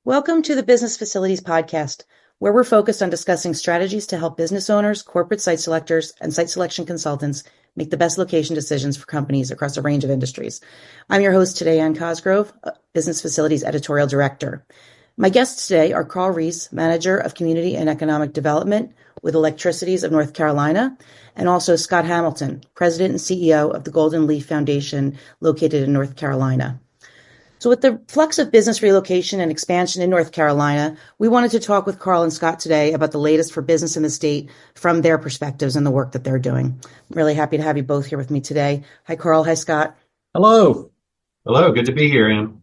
Welcome to the Business Facilities Podcast, where we're focused on discussing strategies to help business owners, corporate site selectors, and site selection consultants make the best location decisions for companies across a range of industries. I'm your host today, Ann Cosgrove, Business Facilities Editorial Director. My guests today are Carl Reese, Manager of Community and Economic Development with Electricities of North Carolina, and also Scott Hamilton, President and CEO of the Golden Leaf Foundation located in North Carolina. So with the flux of business relocation and expansion in North Carolina, we wanted to talk with Carl and Scott today about the latest for business in the state from their perspectives and the work that they're doing. I'm really happy to have you both here with me today. Hi, Carl. Hi, Scott. Hello. Hello. Good to be here, Ann.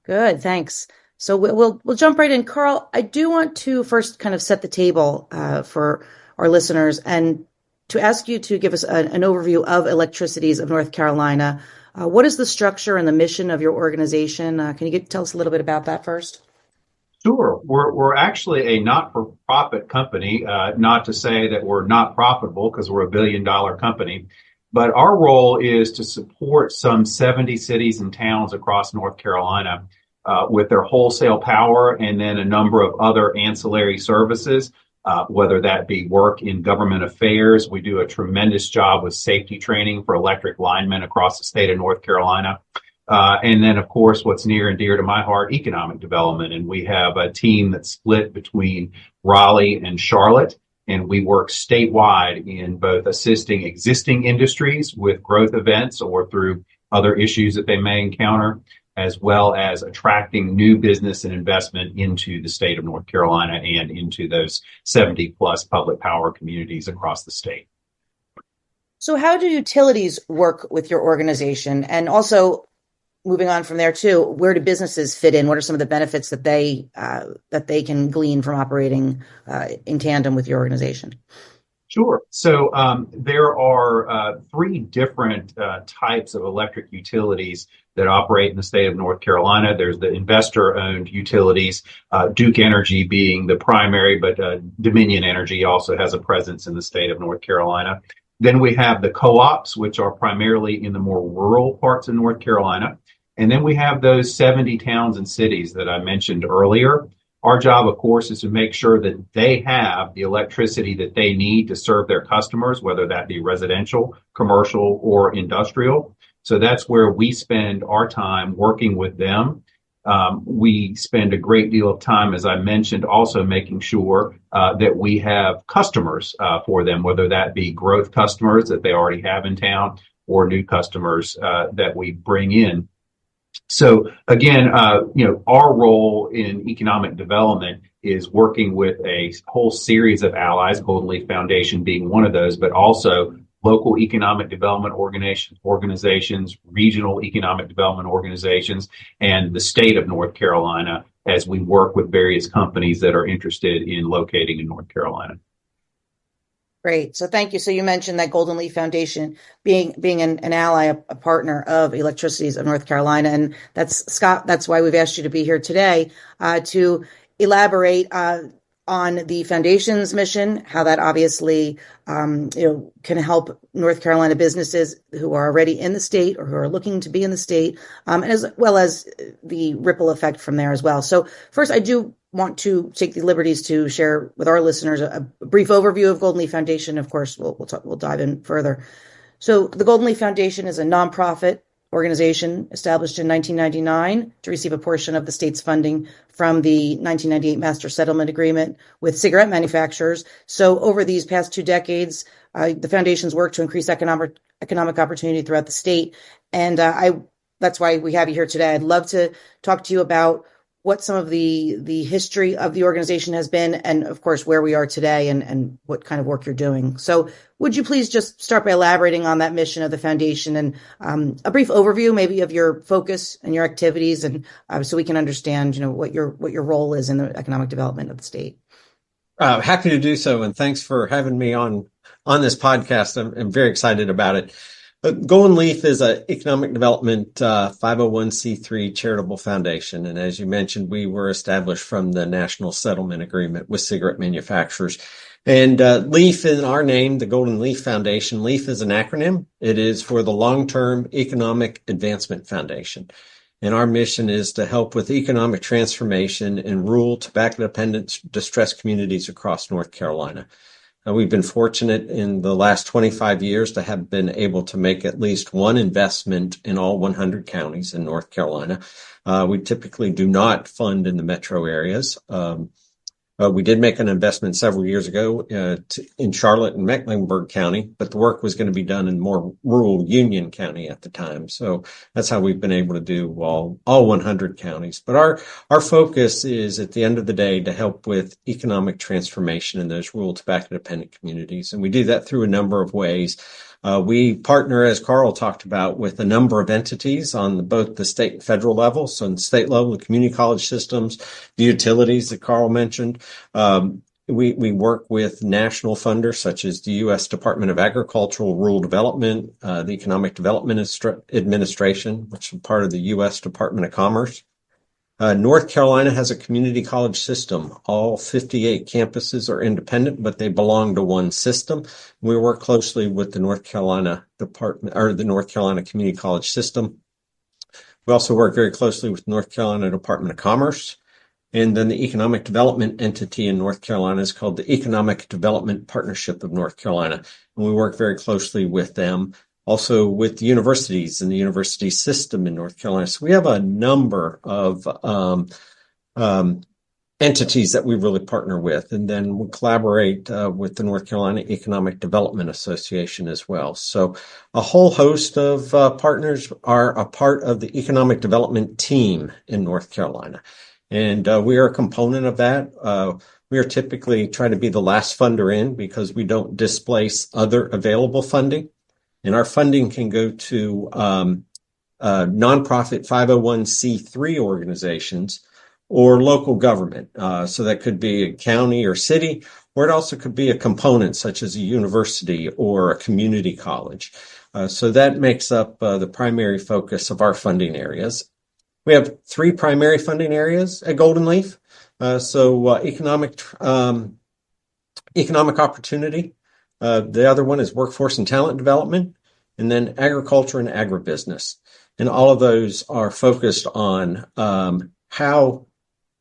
Good. Thanks. So we'll jump right in. Carl, I do want to first kind of set the table for our listeners and to ask you to give us an overview of Electricities of North Carolina. What is the structure and the mission of your organization? Can you tell us a little bit about that first? Sure. We're actually a not-for-profit company, not to say that we're not profitable because we're $1 billion company, but our role is to support some 70 cities and towns across North Carolina with their wholesale power and then a number of other ancillary services. Whether that be work in government affairs. We do a tremendous job with safety training for electric linemen across the state of North Carolina. And then, of course, what's near and dear to my heart, economic development. And we have a team that's split between Raleigh and Charlotte. And we work statewide in both assisting existing industries with growth events or through other issues that they may encounter, as well as attracting new business and investment into the state of North Carolina and into those 70 plus public power communities across the state. So how do utilities work with your organization? And also, moving on from there too, where do businesses fit in? What are some of the benefits that they can glean from operating in tandem with your organization? Sure. So there are three different types of electric utilities that operate in the state of North Carolina. There's the investor-owned utilities, Duke Energy being the primary, but Dominion Energy also has a presence in the state of North Carolina. Then we have the co-ops, which are primarily in the more rural parts of North Carolina. And then we have those 70 towns and cities that I mentioned earlier. Our job, of course, is to make sure that they have the electricity that they need to serve their customers, whether that be residential, commercial, or industrial. So that's where we spend our time working with them. We spend a great deal of time, as I mentioned, also making sure that we have customers for them, whether that be growth customers that they already have in town or new customers that we bring in. So again, our role in economic development is working with a whole series of allies, Golden Leaf Foundation being one of those, but also local economic development organizations, regional economic development organizations, and the state of North Carolina as we work with various companies that are interested in locating in North Carolina. Great. So thank you. So you mentioned that Golden Leaf Foundation being an ally, a partner of Electricities of North Carolina. And that's Scott, that's why we've asked you to be here today to elaborate on the foundation's mission, how that obviously can help North Carolina businesses who are already in the state or who are looking to be in the state, as well as the ripple effect from there as well. So first, I do want to take the liberties to share with our listeners a brief overview of Golden Leaf Foundation. Of course, we'll dive in further. So the Golden Leaf Foundation is a nonprofit organization established in 1999 to receive a portion of the state's funding from the 1998 Master Settlement Agreement with cigarette manufacturers. So over these past 2 decades, the foundation's worked to increase economic opportunity throughout the state. And that's why we have you here today. I'd love to talk to you about what some of the history of the organization has been, and of course, where we are today and what kind of work you're doing. So would you please just start by elaborating on that mission of the foundation and a brief overview maybe of your focus and your activities, and so we can understand, what your role is in the economic development of the state. Happy to do so. And thanks for having me on this podcast. I'm very excited about it. Golden Leaf is an economic development 501c3 charitable foundation. And as you mentioned, we were established from the National Settlement Agreement with cigarette manufacturers. And LEAF in our name, the Golden Leaf Foundation. LEAF is an acronym. It is for the Long-Term Economic Advancement Foundation. And our mission is to help with economic transformation in rural tobacco-dependent distressed communities across North Carolina. We've been fortunate in the last 25 years to have been able to make at least one investment in all 100 counties in North Carolina. We typically do not fund in the metro areas. We did make an investment several years ago in Charlotte and Mecklenburg County, but the work was going to be done in more rural Union County at the time. So that's how we've been able to do all 100 counties. But our focus is, at the end of the day, to help with economic transformation in those rural tobacco-dependent communities. And we do that through a number of ways. We partner, as Carl talked about, with a number of entities on both the state and federal level. So in the state level, the community college systems, the utilities that Carl mentioned. We work with national funders such as the U.S. Department of Agricultural Rural Development, the Economic Development Administration, which is part of the U.S. Department of Commerce. North Carolina has a community college system. All 58 campuses are independent, but they belong to one system. We work closely with the North Carolina Department, or the North Carolina Community College System. We also work very closely with North Carolina Department of Commerce. And then the economic development entity in North Carolina is called the Economic Development Partnership of North Carolina. And we work very closely with them. Also with the universities and the university system in North Carolina. So we have a number of entities that we really partner with. And then we collaborate with the North Carolina Economic Development Association as well. So a whole host of partners are a part of the economic development team in North Carolina. And we are a component of that. We are typically trying to be the last funder in because we don't displace other available funding. And our funding can go to nonprofit 501c3 organizations or local government. So that could be a county or city, or it also could be a component such as a university or a community college. So that makes up the primary focus of our funding areas. We have three primary funding areas at Golden Leaf. Economic opportunity. The other one is workforce and talent development, and then agriculture and agribusiness. And all of those are focused on how,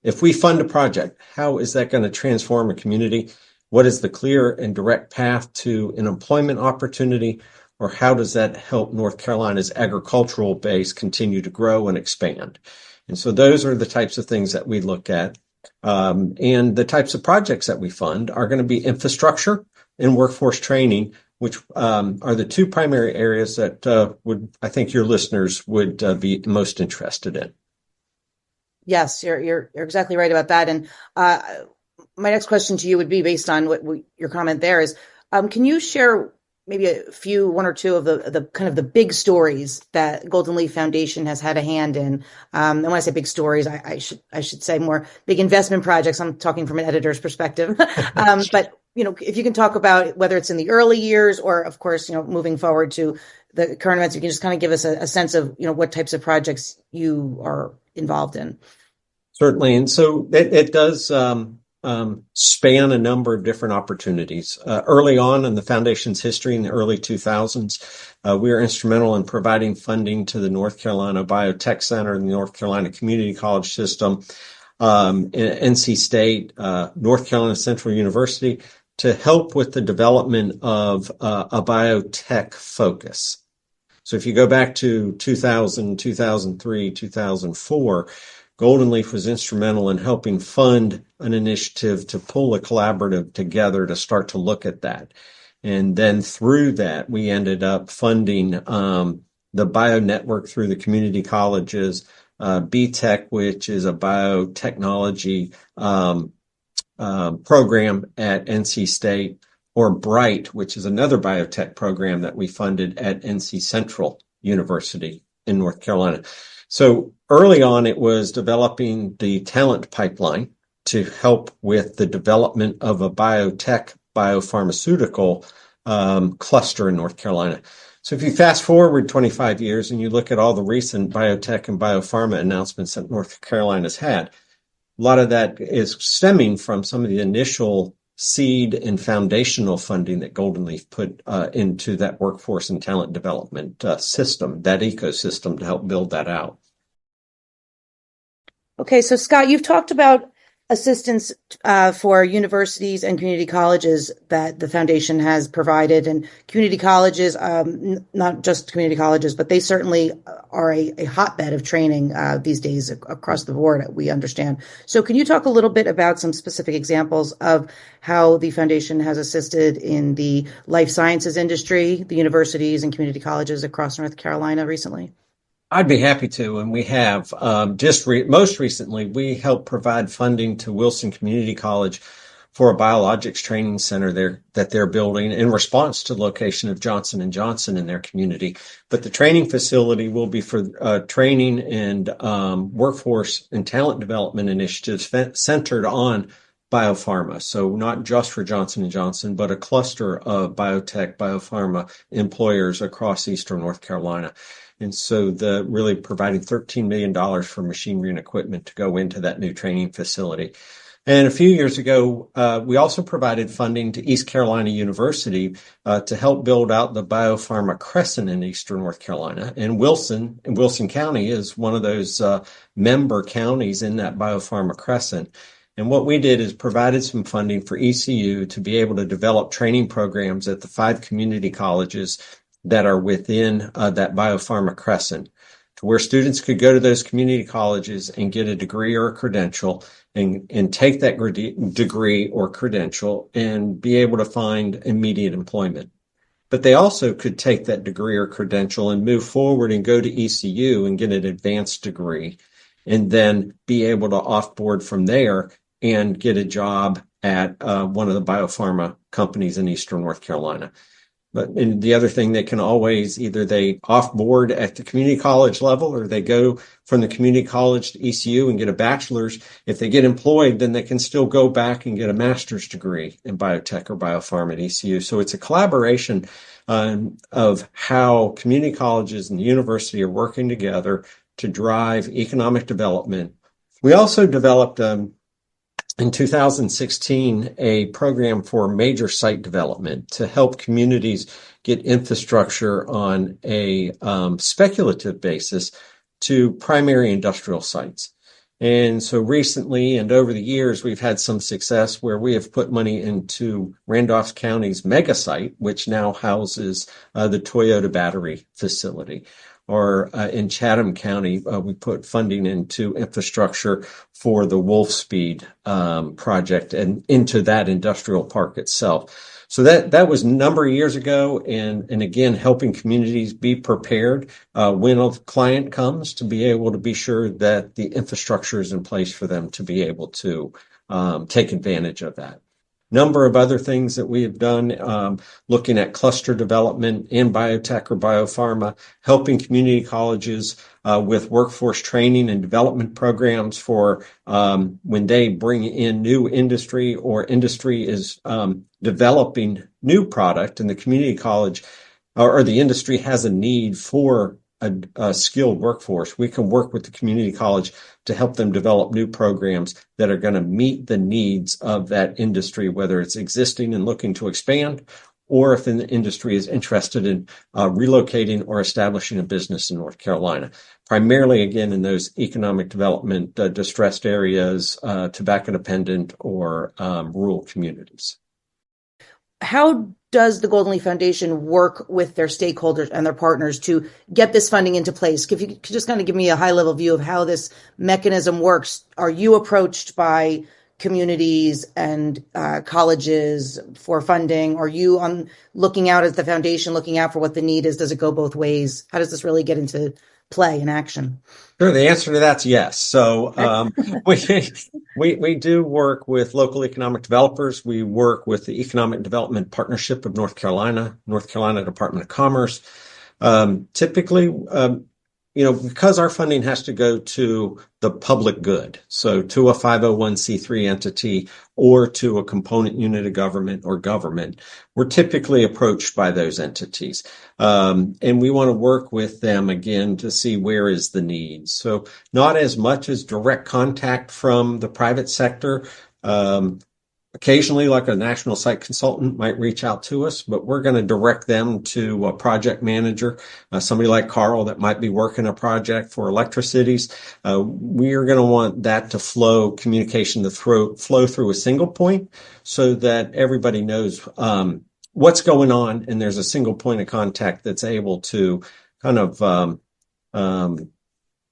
if we fund a project, how is that going to transform a community? What is the clear and direct path to an employment opportunity? Or how does that help North Carolina's agricultural base continue to grow and expand? And so those are the types of things that we look at. And the types of projects that we fund are going to be infrastructure and workforce training, which are the two primary areas that I think your listeners would be most interested in. Yes, you're exactly right about that. And my next question to you would be based on what your comment there is. Can you share maybe one or two of the kind of the big stories that Golden Leaf Foundation has had a hand in? And when I say big stories, I should say more big investment projects. I'm talking from an editor's perspective. But if you can talk about whether it's in the early years or, of course, moving forward to the current events, you can just kind of give us a sense of, what types of projects you are involved in. Certainly. And so it does span a number of different opportunities. Early on in the foundation's history in the early 2000s, we were instrumental in providing funding to the North Carolina Biotech Center and the North Carolina Community College System, NC State, North Carolina Central University, to help with the development of a biotech focus. So if you go back to 2000, 2003, 2004, Golden Leaf was instrumental in helping fund an initiative to pull a collaborative together to start to look at that. And then through that, we ended up funding the Bio Network through the community colleges, BTech, which is a biotechnology program at NC State, or Bright, which is another biotech program that we funded at NC Central University in North Carolina. So early on, it was developing the talent pipeline to help with the development of a biotech, biopharmaceutical cluster in North Carolina. So if you fast forward 25 years and you look at all the recent biotech and biopharma announcements that North Carolina's had, a lot of that is stemming from some of the initial seed and foundational funding that Golden Leaf put into that workforce and talent development system, that ecosystem, to help build that out. Okay, so Scott, you've talked about assistance for universities and community colleges that the foundation has provided, and community colleges, not just community colleges, but they certainly are a hotbed of training these days across the board, we understand. So can you talk a little bit about some specific examples of how the foundation has assisted in the life sciences industry, the universities and community colleges across North Carolina recently? I'd be happy to, and we have. Most recently, we helped provide funding to Wilson Community College for a biologics training center that they're building in response to the location of Johnson and Johnson in their community. But the training facility will be for training and workforce and talent development initiatives centered on biopharma. So not just for Johnson and Johnson, but a cluster of biotech, biopharma employers across Eastern North Carolina. And so really providing $13 million for machinery and equipment to go into that new training facility. And a few years ago, we also provided funding to East Carolina University to help build out the Biopharma Crescent in Eastern North Carolina. And Wilson County is one of those member counties in that Biopharma Crescent. And what we did is provided some funding for ECU to be able to develop training programs at the 5 community colleges that are within that Biopharma Crescent, to where students could go to those community colleges and get a degree or a credential and take that degree or credential and be able to find immediate employment. But they also could take that degree or credential and move forward and go to ECU and get an advanced degree and then be able to offboard from there and get a job at one of the biopharma companies in Eastern North Carolina. And the other thing, they can always either they offboard at the community college level or they go from the community college to ECU and get a bachelor's. If they get employed, then they can still go back and get a master's degree in biotech or biopharma at ECU. So it's a collaboration of how community colleges and the university are working together to drive economic development. We also developed in 2016, a program for major site development to help communities get infrastructure on a speculative basis to primary industrial sites. And so recently and over the years, we've had some success where we have put money into Randolph County's mega site, which now houses the Toyota battery facility. Or in Chatham County, we put funding into infrastructure for the Wolfspeed project and into that industrial park itself. So that was a number of years ago, and again, helping communities be prepared when a client comes to be able to be sure that the infrastructure is in place for them to be able to take advantage of that. Number of other things that we have done, looking at cluster development in biotech or biopharma, helping community colleges with workforce training and development programs for when they bring in new industry or industry is developing new product and the community college or the industry has a need for a skilled workforce. We can work with the community college to help them develop new programs that are going to meet the needs of that industry, whether it's existing and looking to expand, or if the industry is interested in relocating or establishing a business in North Carolina. Primarily, again, in those economic development, distressed areas, tobacco dependent, or rural communities. How does the Golden Leaf Foundation work with their stakeholders and their partners to get this funding into place? If you could just kind of give me a high level view of how this mechanism works. Are you approached by communities and colleges for funding? Are you looking out as the foundation, looking out for what the need is? Does it go both ways? How does this really get into play and action? Sure. The answer to that's yes. So we do work with local economic developers. We work with the Economic Development Partnership of North Carolina Department of Commerce. Typically, because our funding has to go to the public good, so to a 501c3 entity or to a component unit of government or government, we're typically approached by those entities. And we want to work with them again to see where is the need. So not as much as direct contact from the private sector, occasionally, like a national site consultant might reach out to us, but we're going to direct them to a project manager, somebody like Carl that might be working a project for Electricities. We are going to want that to communication to flow through a single point so that everybody knows what's going on, and there's a single point of contact that's able to kind of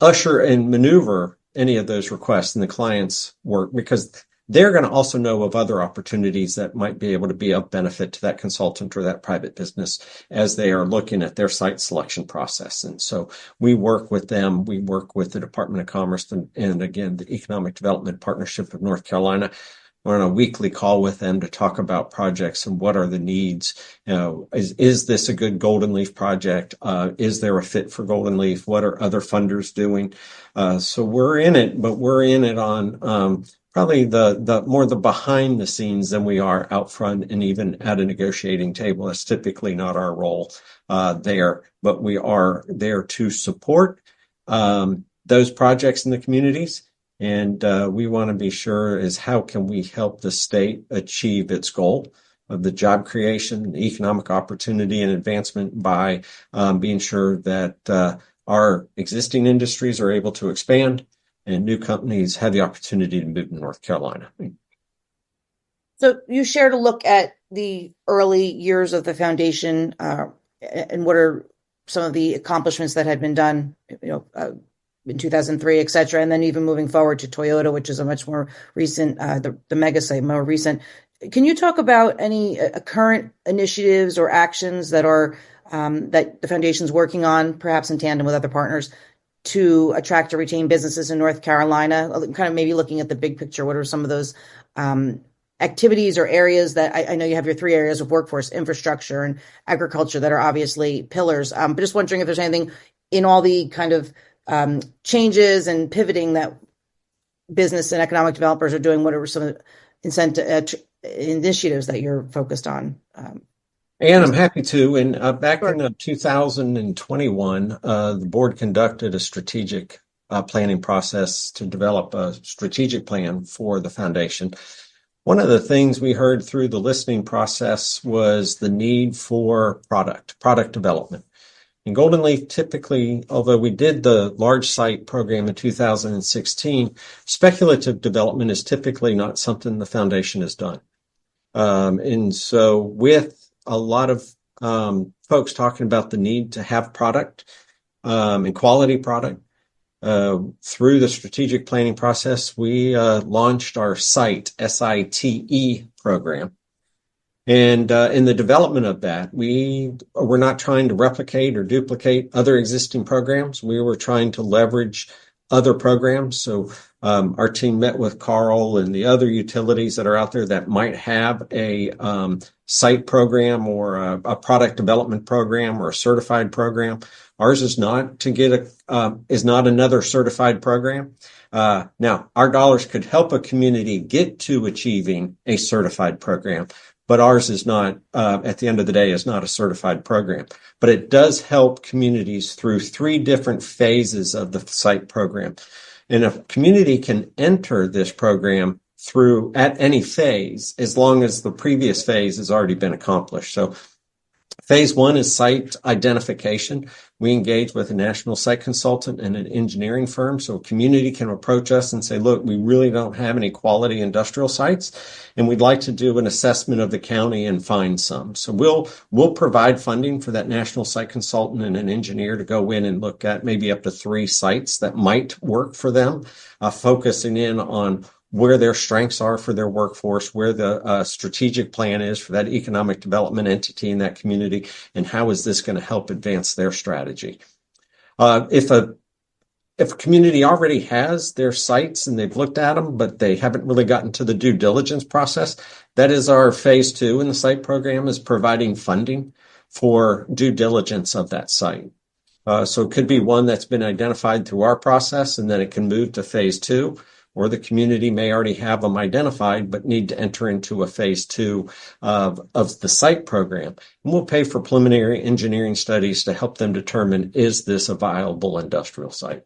usher and maneuver any of those requests in the client's work, because they're going to also know of other opportunities that might be able to be of benefit to that consultant or that private business as they are looking at their site selection process. And so we work with them. We work with the Department of Commerce and again, the Economic Development Partnership of North Carolina. We're on a weekly call with them to talk about projects and what are the needs. Is this a good Golden Leaf project? Is there a fit for Golden Leaf? What are other funders doing? So we're in it, but we're in it on probably the more the behind the scenes than we are out front and even at a negotiating table. That's typically not our role there, but we are there to support those projects in the communities. And we want to be sure is how can we help the state achieve its goal of the job creation, the economic opportunity and advancement by being sure that our existing industries are able to expand and new companies have the opportunity to move to North Carolina. So you shared a look at the early years of the foundation and what are some of the accomplishments that had been done, in 2003, et cetera, and then even moving forward to Toyota, which is a much more recent, the mega site, more recent. Can you talk about any current initiatives or actions that are that the foundation's working on, perhaps in tandem with other partners, to attract or retain businesses in North Carolina? Kind of maybe looking at the big picture, what are some of those activities or areas that I know you have your 3 areas of workforce, infrastructure, and agriculture that are obviously pillars. But just wondering if there's anything in all the kind of changes and pivoting that business and economic developers are doing. What are some incentive initiatives that you're focused on? And I'm happy to. And back in 2021, the board conducted a strategic planning process to develop a strategic plan for the foundation. One of the things we heard through the listening process was the need for product development. In Golden Leaf, typically, although we did the large site program in 2016, speculative development is typically not something the foundation has done. And so with a lot of folks talking about the need to have product and quality product, through the strategic planning process, we launched our SITE, SITE program. And in the development of that, we were not trying to replicate or duplicate other existing programs. We were trying to leverage other programs. So our team met with Carl and the other utilities that are out there that might have a site program or a product development program or a certified program. Ours is not is not another certified program. Now, our dollars could help a community get to achieving a certified program. But ours is not, at the end of the day, is not a certified program. But it does help communities through 3 different phases of the site program. And a community can enter this program through at any phase, as long as the previous phase has already been accomplished. So phase 1 is site identification. We engage with a national site consultant and an engineering firm. So a community can approach us and say, look, we really don't have any quality industrial sites, and we'd like to do an assessment of the county and find some. So we'll provide funding for that national site consultant and an engineer to go in and look at maybe up to 3 sites that might work for them, focusing in on where their strengths are for their workforce, where the strategic plan is for that economic development entity in that community, and how is this going to help advance their strategy. If a community already has their sites and they've looked at them, but they haven't really gotten to the due diligence process, that is our phase 2 in the site program, is providing funding for due diligence of that site. So it could be one that's been identified through our process, and then it can move to phase 2. Or the community may already have them identified, but need to enter into a phase 2 of the site program. And we'll pay for preliminary engineering studies to help them determine, is this a viable industrial site?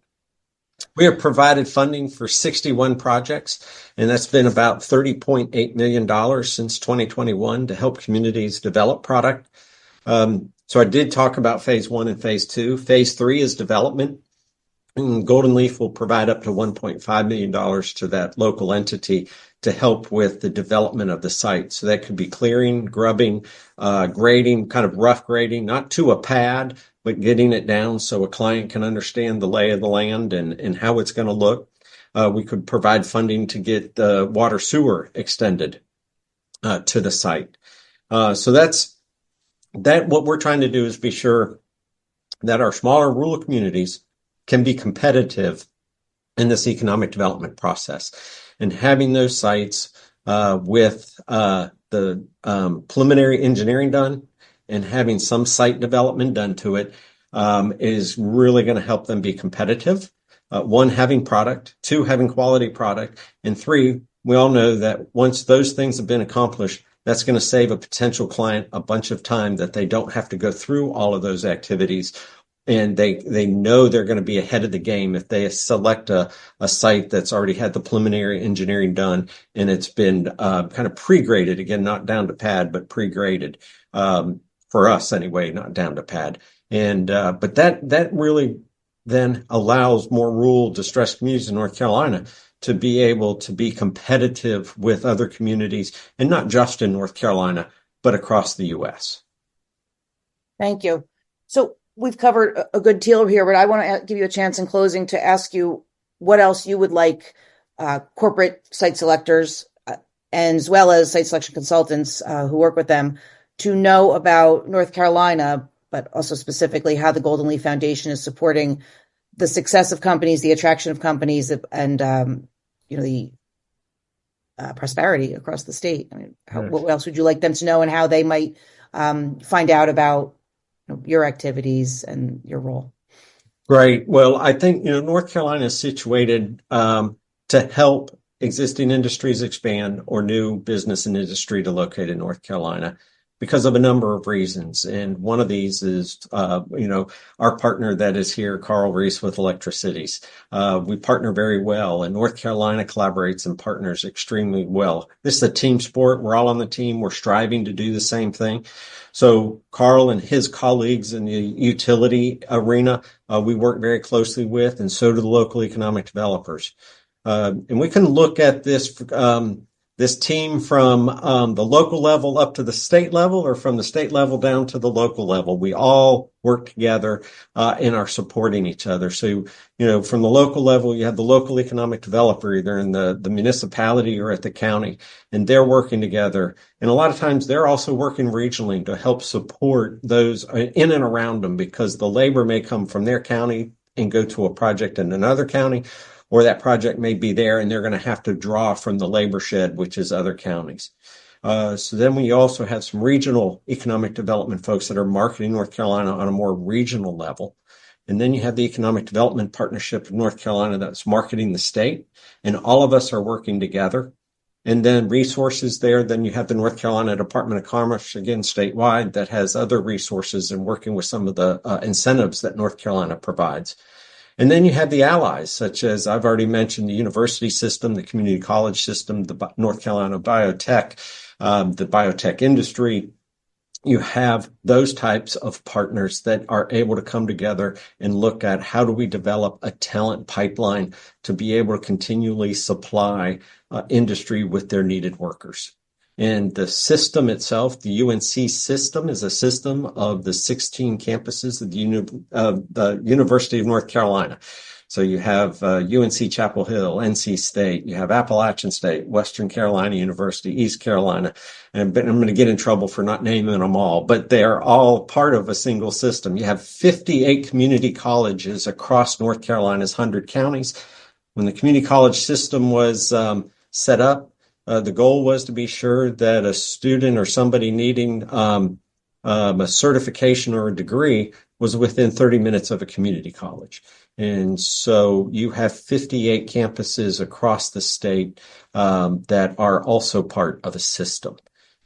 We have provided funding for 61 projects, and that's been about $30.8 million since 2021 to help communities develop product. So I did talk about phase 1 and phase 2. Phase 3 is development. And Golden Leaf will provide up to $1.5 million to that local entity to help with the development of the site. So that could be clearing, grubbing, grading, kind of rough grading, not to a pad, but getting it down so a client can understand the lay of the land and how it's going to look. We could provide funding to get the water sewer extended to the site. So that's what we're trying to do is be sure that our smaller rural communities can be competitive in this economic development process. And having those sites with the preliminary engineering done and having some site development done to it is really going to help them be competitive. One, having product. Two, having quality product. And three, we all know that once those things have been accomplished, that's going to save a potential client a bunch of time that they don't have to go through all of those activities. And they know they're going to be ahead of the game if they select a site that's already had the preliminary engineering done and it's been kind of pre-graded, again, not down to pad, but pre-graded for us anyway, not down to pad. And but that really then allows more rural distressed communities in North Carolina to be able to be competitive with other communities, and not just in North Carolina, but across the U.S. Thank you. So we've covered a good deal here, but I want to give you a chance in closing to ask you what else you would like corporate site selectors and as well as site selection consultants who work with them to know about North Carolina, but also specifically how the Golden Leaf Foundation is supporting the success of companies, the attraction of companies, and the prosperity across the state. I mean, what else would you like them to know, and how they might find out about your activities and your role? Right. Well, I think, North Carolina is situated to help existing industries expand or new business and industry to locate in North Carolina because of a number of reasons. And one of these is, our partner that is here, Carl Reese with Electricities. We partner very well, and North Carolina collaborates and partners extremely well. This is a team sport. We're all on the team. We're striving to do the same thing. So Carl and his colleagues in the utility arena, we work very closely with, and so do the local economic developers. And we can look at this team from the local level up to the state level, or from the state level down to the local level. We all work together and are supporting each other. So, from the local level, you have the local economic developer, either in the municipality or at the county, and they're working together. And a lot of times they're also working regionally to help support those in and around them, because the labor may come from their county and go to a project in another county, or that project may be there and they're going to have to draw from the labor shed, which is other counties. So then we also have some regional economic development folks that are marketing North Carolina on a more regional level. And then you have the Economic Development Partnership of North Carolina that's marketing the state, and all of us are working together. And then resources there, then you have the North Carolina Department of Commerce, again, statewide, that has other resources and working with some of the incentives that North Carolina provides. And then you have the allies, such as I've already mentioned, the university system, the community college system, the North Carolina biotech, the biotech industry. You have those types of partners that are able to come together and look at how do we develop a talent pipeline to be able to continually supply industry with their needed workers. And the system itself, the UNC system, is a system of the 16 campuses of the University of North Carolina. So you have UNC Chapel Hill, NC State, you have Appalachian State, Western Carolina University, East Carolina. And I'm going to get in trouble for not naming them all, but they are all part of a single system. You have 58 community colleges across North Carolina's 100 counties. When the community college system was set up, the goal was to be sure that a student or somebody needing a certification or a degree was within 30 minutes of a community college. And so you have 58 campuses across the state that are also part of a system.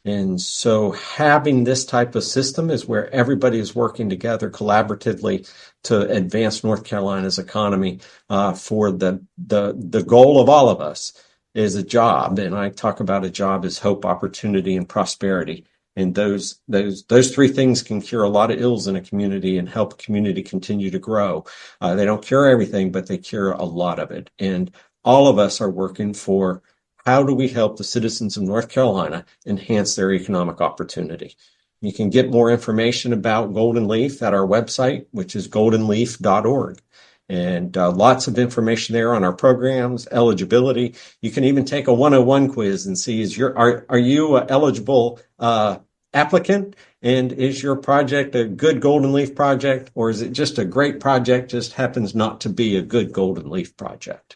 And so having this type of system is where everybody is working together collaboratively to advance North Carolina's economy for the goal of all of us is a job. And I talk about a job as hope, opportunity, and prosperity. And those three things can cure a lot of ills in a community and help a community continue to grow. They don't cure everything, but they cure a lot of it. And all of us are working for how do we help the citizens of North Carolina enhance their economic opportunity. You can get more information about Golden Leaf at our website, which is goldenleaf.org. And lots of information there on our programs, eligibility. You can even take a 101 quiz and see are you an eligible applicant? And is your project a good Golden Leaf project, or is it just a great project, just happens not to be a good Golden Leaf project?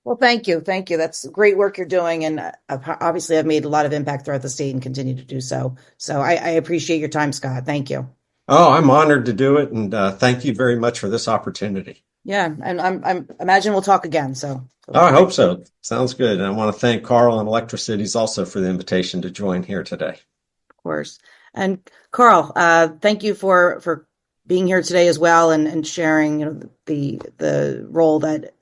Well, thank you. Thank you. That's great work you're doing. And obviously, I've made a lot of impact throughout the state and continue to do so. So I appreciate your time, Scott. Thank you. Oh, I'm honored to do it. And thank you very much for this opportunity. Yeah. And I'm imagine we'll talk again. So Oh, I hope so. Sounds good. And I want to thank Carl and Electricities also for the invitation to join here today. Of course. And Carl, thank you for being here today as well and sharing, the role that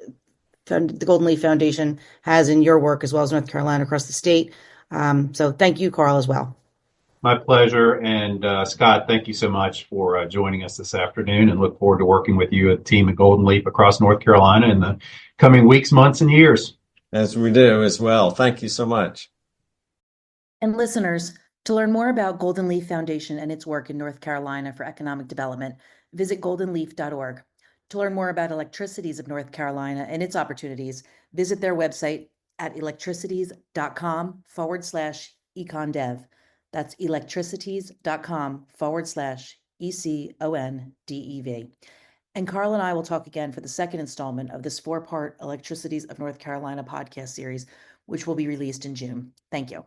the Golden Leaf Foundation has in your work as well as North Carolina across the state. So thank you, Carl, as well. My pleasure. And Scott, thank you so much for joining us this afternoon, and look forward to working with you and the team at Golden Leaf across North Carolina in the coming weeks, months, and years. As we do as well. Thank you so much. And listeners, to learn more about Golden Leaf Foundation and its work in North Carolina for economic development, visit goldenleaf.org. To learn more about Electricities of North Carolina and its opportunities, visit their website at electricities.com/econdev. That's electricities.com/ECONDEV. And Carl and I will talk again for the second installment of this 4-part Electricities of North Carolina podcast series, which will be released in June. Thank you.